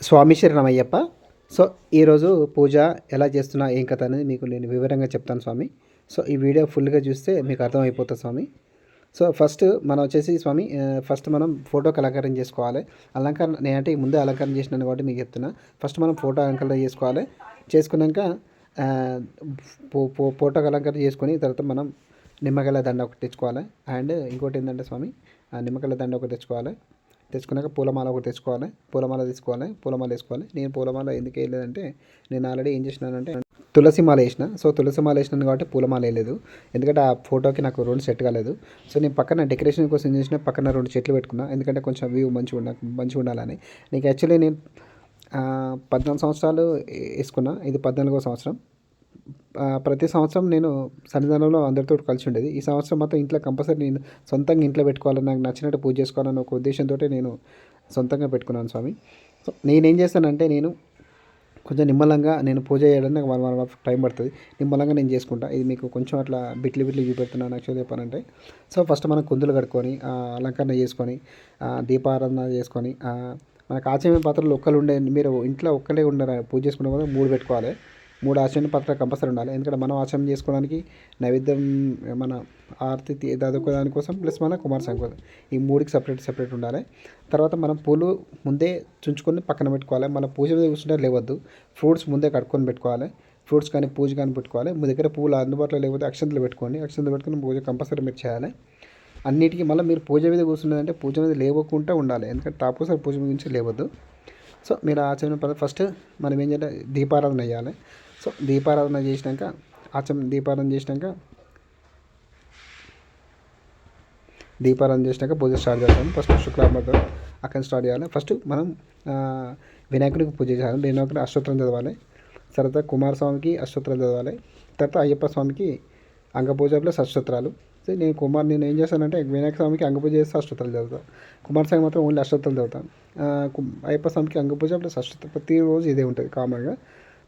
స్వామి శరణమయ్యప్ప. సో, ఈరోజు పూజ ఎలా చేస్తున్నా, ఏం కథ అనేది మీకు నేను వివరంగా చెప్తాను స్వామి. సో, ఈ వీడియో ఫుల్‌గా చూస్తే మీకు అర్థమైపోతుంది స్వామి. సో, ఫస్ట్ మనం వచ్చేసి స్వామి ఫస్ట్ మనం ఫోటోకి అలంకరణ చేసుకోవాలి. అలంకరణ నేనంటే ముందే అలంకరణ చేసినాను కాబట్టి మీకు చెప్తున్నా. ఫస్ట్ మనం ఫోటో అలంకరణ చేసుకోవాలి. చేసుకున్నాక ఆహ్, ఫోటోకి అలంకరణ చేసుకొని తర్వాత మనం నిమ్మకాయల దండ ఒకటి తెచ్చుకోవాలి. అండ్ ఇంకోటి ఏంటంటే స్వామి నిమ్మకాయల దండ ఒకటి తెచ్చుకోవాలి. తెచ్చుకున్నాక పూలమాల ఒకటి తెచ్చుకోవాలి. పూలమాల తీసుకోవాలి. పూలమాల వేసుకోవాలి. నేను పూలమాల ఎందుకు వేయలేదంటే నేను ఆల్రెడీ ఏం చేసినానంటే తులసి మాల వేసిన. సో, తులసి మాల వేసినాను కాబట్టి పూలమాల వేయలేదు. ఎందుకంటే ఆ ఫోటోకి నాకు 2 సెట్ కాలేదు. సో, నేను పక్కన డెకరేషన్ కోసం ఏం చేసిన పక్కన 2 చెట్లు పెట్టుకున్నా. ఎందుకంటే కొంచెం వ్యూ మంచిగా ఉండాలని. నీకు యాక్చువల్లీ నేను 14 సంవత్సరాలు వేసుకున్నా. ఇది 14వ సంవత్సరం. ప్రతి సంవత్సరం నేను సన్నిధానంలో అందరితో కలిసి ఉండేది. ఈ సంవత్సరం మాత్రం ఇంట్లో కంపల్సరీ నేను సొంతంగా ఇంట్లో పెట్టుకోవాలని, నాకు నచ్చినట్టు పూజ చేసుకోవాలని ఒక ఉద్దేశంతో నేను సొంతంగా పెట్టుకున్నాను స్వామి. సో, నేనేం చేస్తానంటే నేను కొంచెం నిమ్మలంగా నేను పూజ చేయడానికి నాకు 1 1/2 టైం పడుతుంది. నిమ్మలంగా నేను చేసుకుంటా. ఇది మీకు కొంచెం అట్లా బిట్లు చూపెడుతున్నాను యాక్చువల్గా చెప్పాలంటే. సో, ఫస్ట్ మనం కుందులు కట్టుకొని అలంకరణ చేసుకొని దీపారాధన చేసుకొని మనకు ఆచమన పాత్రలు ఒక్కరు ఉండే మీరు ఇంట్లో ఒక్కలే ఉండరు పూజ చేసుకునే కూడా 3 పెట్టుకోవాలి. 3 ఆచమన పాత్రలు కంపల్సరీ ఉండాలి. ఎందుకంటే మనం ఆచమనం చేసుకోవడానికి నైవేద్యం మన ఆరతి అదొక దానికోసం ప్లస్ మన కుమారస్వామి కోసం ఈ 3కి సపరేట్ ఉండాలి. తర్వాత మనం పూలు ముందే చుంచుకొని పక్కన పెట్టుకోవాలి. మన పూజ మీద కూర్చుంటే లేవద్దు. ఫ్రూట్స్ ముందే కట్టుకొని పెట్టుకోవాలి. ఫ్రూట్స్ కానీ పూజ కానీ పెట్టుకోవాలి. మీ దగ్గర పూలు అందుబాటులో లేకపోతే అక్షంతలు పెట్టుకోండి. అక్షంతలు పెట్టుకుని పూజ కంపల్సరీ మీరు చేయాలి. అన్నిటికీ మళ్ళీ మీరు పూజ మీద కూర్చున్నదంటే పూజ మీద లేవకుండా ఉండాలి. ఎందుకంటే తాపూసారి పూజ గురించి లేవద్దు. సో, మీరు ఆచరణ పద్ధతి ఫస్ట్ మనం ఏం చేయాలి, దీపారాధన చేయాలి. సో, దీపారాధన చేసినాక పూజ స్టార్ట్ చేస్తాం. ఫస్ట్ శుక్లాంబరం అక్కడ స్టార్ట్ చేయాలి. ఫస్ట్ మనం వినాయకుడికి పూజ చేయాలి. వినాయకుడికి అష్టోత్తరం చదవాలి. తర్వాత కుమారస్వామికి అష్టోత్తరం చదవాలి. తర్వాత అయ్యప్ప స్వామికి అంగపూజ ప్లస్ అష్టోత్తరాలు. సో, నేను ఏం చేస్తానంటే వినాయక స్వామికి అంగపూజ చేస్తే అష్టోత్తరాలు చదువుతాను. కుమారస్వామి మాత్రం ఓన్లీ అష్టోత్తరాలు చదువుతాను. అయ్యప్ప స్వామికి అంగపూజ ప్లస్ అష్టోత్తరం ప్రతిరోజు ఇదే ఉంటుంది కామన్గా.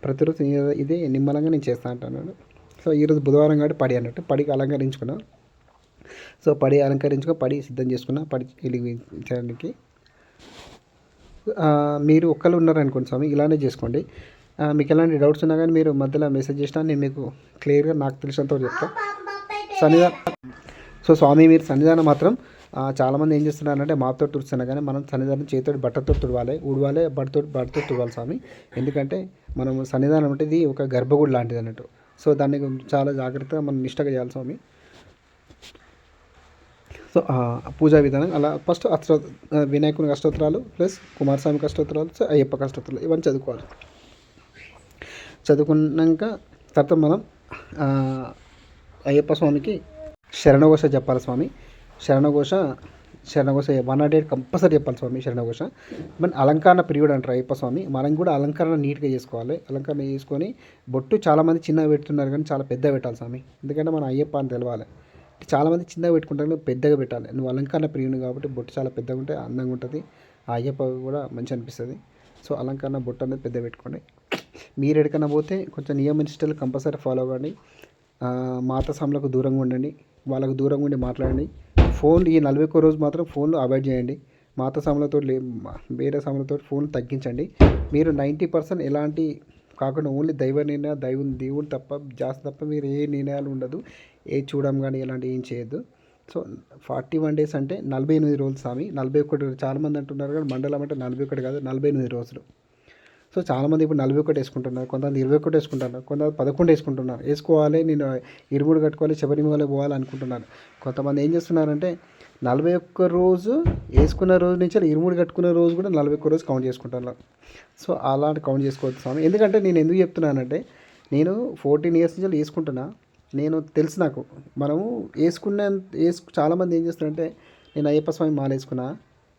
ప్రతిరోజు ఇదే నిమ్మలంగా నేను చేస్తా అంటాను. సో, ఈరోజు బుధవారం కాబట్టి పడి అన్నట్టు పడికి అలంకరించుకున్నాను. సో, పడి సిద్ధం చేసుకున్నా పడి వెలిగించడానికి. మీరు ఒక్కళ్ళు ఉన్నారనుకోండి స్వామి ఇలానే చేసుకోండి. మీకు ఎలాంటి డౌట్స్ ఉన్నా కానీ మీరు మధ్యలో మెసేజ్ చేసినా నేను మీకు క్లియర్గా నాకు తెలిసినంత చెప్తాను. స్వామి మీరు సన్నిధానం మాత్రం చాలామంది ఏం చేస్తున్నారంటే మాతో తుడుస్తున్నారు కానీ మనం సన్నిధానం చేతితో బట్టతో ఊడవాలి బట్టతో తుడవాలి స్వామి. ఎందుకంటే మనం సన్నిధానం అంటే ఇది ఒక గర్భగుడి లాంటిది అన్నట్టు. సో, దాన్ని చాలా జాగ్రత్తగా మనం నిష్టగా చేయాలి స్వామి. సో, పూజా విధానం అలా ఫస్ట్ వినాయకునికి అష్టోత్తరాలు ప్లస్ కుమారస్వామికి అష్టోత్తరాలు అయ్యప్పకి అష్టోత్తరాలు ఇవన్నీ చదువుకోవాలి. చదువుకున్నాక తర్వాత మనం అయ్యప్ప స్వామికి శరణఘోష చెప్పాలి స్వామి. శరణఘోష 108 కంపల్సరీ చెప్పాలి స్వామి శరణఘోష. మన అలంకరణ ప్రియుడు అంటారు అయ్యప్ప స్వామి. మనం కూడా అలంకరణ నీట్గా చేసుకోవాలి. అలంకరణ చేసుకొని బొట్టు చాలామంది చిన్నగా పెడుతున్నారు కానీ చాలా పెద్దగా పెట్టాలి స్వామి. ఎందుకంటే మన అయ్యప్ప అని తెలవాలి. చాలామంది చిన్నగా పెట్టుకుంటారు, నువ్వు పెద్దగా పెట్టాలి. నువ్వు అలంకరణ ప్రియుడు కాబట్టి బొట్టు చాలా పెద్దగా ఉంటే అందంగా ఉంటుంది. ఆ అయ్యప్ప కూడా మంచి అనిపిస్తుంది. సో, అలంకరణ బొట్టు అనేది పెద్దగా పెట్టుకోండి. మీరు ఎక్కడికైనా పోతే కొంచెం నియమ నిష్టలు కంపల్సరీ ఫాలో అవ్వండి. మాతా స్వాములకు దూరంగా ఉండండి. వాళ్ళకు దూరంగా ఉండి మాట్లాడండి. ఫోన్లు ఈ 41 రోజు మాత్రం ఫోన్లు అవాయిడ్ చేయండి. మాతా స్వాములతో వేరే స్వాములతో ఫోన్ తగ్గించండి. మీరు 90% ఎలాంటి కాకుండా ఓన్లీ దైవ నిర్ణయం దేవుడు తప్ప జాస్తి తప్ప మీరు ఏ నిర్ణయాలు ఉండదు. ఏ చూడడం కానీ ఇలాంటివి ఏం చేయొద్దు. సో, 41 డేస్ అంటే 48 రోజులు స్వామి. 41 చాలామంది అంటున్నారు కానీ మండలం అంటే 41 కాదు 48 రోజులు. సో, చాలామంది ఇప్పుడు 41 వేసుకుంటున్నారు. కొంతమంది 21 వేసుకుంటున్నారు. కొంతమంది 11 వేసుకుంటున్నారు. వేసుకోవాలి నేను ఇరుముడు కట్టుకోవాలి శబరిమల పోవాలి అనుకుంటున్నారు. కొంతమంది ఏం చేస్తున్నారంటే 41 రోజు వేసుకున్న రోజు నుంచి ఇరుముడు కట్టుకున్న రోజు కూడా 41 రోజు కౌంట్ చేసుకుంటున్నారు. సో, అలాంటి కౌంట్ చేసుకోవద్దు స్వామి. ఎందుకంటే నేను ఎందుకు చెప్తున్నానంటే నేను 14 ఇయర్స్ నుంచి వేసుకుంటున్నా. నేను తెలుసు నాకు మనము చాలామంది ఏం చేస్తారంటే నేను అయ్యప్ప స్వామి మాల వేసుకున్నా.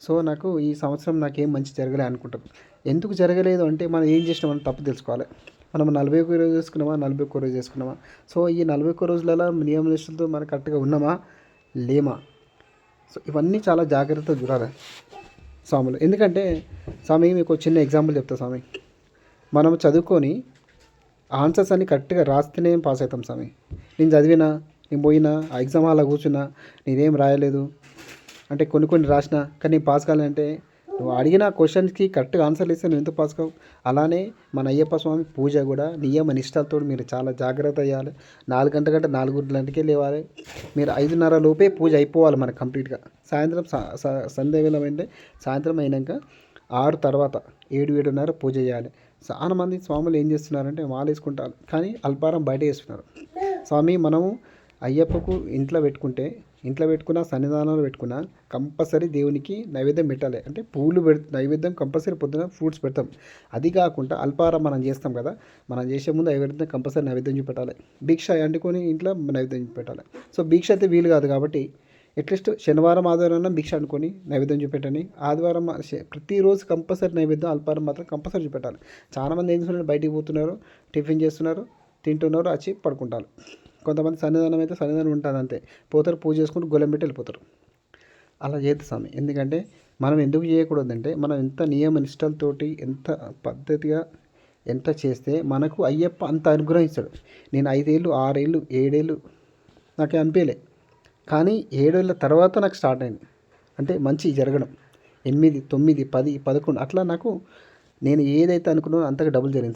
సో, నాకు ఈ సంవత్సరం నాకేం మంచి జరగలే అనుకుంటారు. ఎందుకు జరగలేదు అంటే మనం ఏం చేసినామని తప్పు తెలుసుకోవాలి. మనం 41 రోజు చేసుకున్నామా 41 రోజు చేసుకున్నామా. సో, ఈ 41 రోజులలో నియమ నిష్టలతో మనం కరెక్ట్గా ఉన్నామా లేమా. సో, ఇవన్నీ చాలా జాగ్రత్తగా చూడాలి స్వాములు. ఎందుకంటే స్వామి మీకు చిన్న ఎగ్జాంపుల్ చెప్తా స్వామి. మనం చదువుకొని ఆన్సర్స్ అన్ని కరెక్ట్గా రాస్తేనే పాస్ అవుతాం స్వామి. నేను పోయినా ఆ ఎగ్జామ్ హాల్లో కూర్చున్నా నేనేం రాయలేదు అంటే కొన్ని రాసిన కానీ నేను పాస్ కావాలంటే నువ్వు అడిగిన క్వశ్చన్స్కి కరెక్ట్గా ఆన్సర్లు ఇస్తే నువ్వు ఎందుకు పాస్ కావు. అలానే మన అయ్యప్ప స్వామి పూజ కూడా నియమ నిష్టలతో మీరు చాలా జాగ్రత్త అయ్యాలి. 4 గంటల కంటే 4 గంటలకే లేవాలి. మీరు 5:30 లోపే పూజ అయిపోవాలి మనకు కంప్లీట్గా. సాయంత్రం సంధ్య వేళ అంటే సాయంత్రం అయినాక 6 తర్వాత 7, 7:30 పూజ చేయాలి. చాలా మంది స్వాములు ఏం చేస్తున్నారంటే మాల వేసుకుంటారు కానీ అల్పారం బయట వేస్తున్నారు. స్వామి మనము అయ్యప్పకు ఇంట్లో పెట్టుకున్న సన్నిధానంలో పెట్టుకున్న కంపల్సరీ దేవునికి నైవేద్యం పెట్టాలి. అంటే పూలు నైవేద్యం కంపల్సరీ పొద్దున ఫ్రూట్స్ పెడతాం. అది కాకుండా అల్పారం మనం చేస్తాం కదా, మనం చేసే ముందు నైవేద్యం కంపల్సరీ నైవేద్యం చూపెట్టాలి. భిక్ష వండుకొని ఇంట్లో నైవేద్యం చూపెట్టాలి. సో భిక్ష అయితే వీలు కాదు కాబట్టి అట్లీస్ట్ శనివారం ఆదివారం భిక్ష అనుకొని నైవేద్యం చూపెట్టండి. ఆదివారం ప్రతిరోజు కంపల్సరీ నైవేద్యం అల్పారం మాత్రం కంపల్సరీ చూపెట్టాలి. చాలామంది ఏం చేస్తున్నారు, బయటికి పోతున్నారు, టిఫిన్ చేస్తున్నారు, తింటున్నారు, వచ్చి పడుకుంటారు. కొంతమంది సన్నిధానం అయితే సన్నిధానం ఉంటుంది అంతే, పోతారు పూజ చేసుకుంటూ గొల్లెం పెట్టి వెళ్ళిపోతారు. అలా చేయదు స్వామి. ఎందుకంటే మనం ఎందుకు చేయకూడదంటే మనం ఎంత నియమ నిష్టలతోటి ఎంత పద్ధతిగా ఎంత చేస్తే మనకు అయ్యప్ప అంత అనుగ్రహిస్తాడు. నేను 5 ఏళ్ళు 6 ఏళ్ళు 7 ఏళ్ళు నాకు అనిపించలే, కానీ 7 ఏళ్ళ తర్వాత నాకు స్టార్ట్ అయింది. అంటే మంచి జరగడం 8, 9, 10, 11 అట్లా నాకు నేను ఏదైతే అనుకున్నానో అంతగా డబుల్ జరిగింది.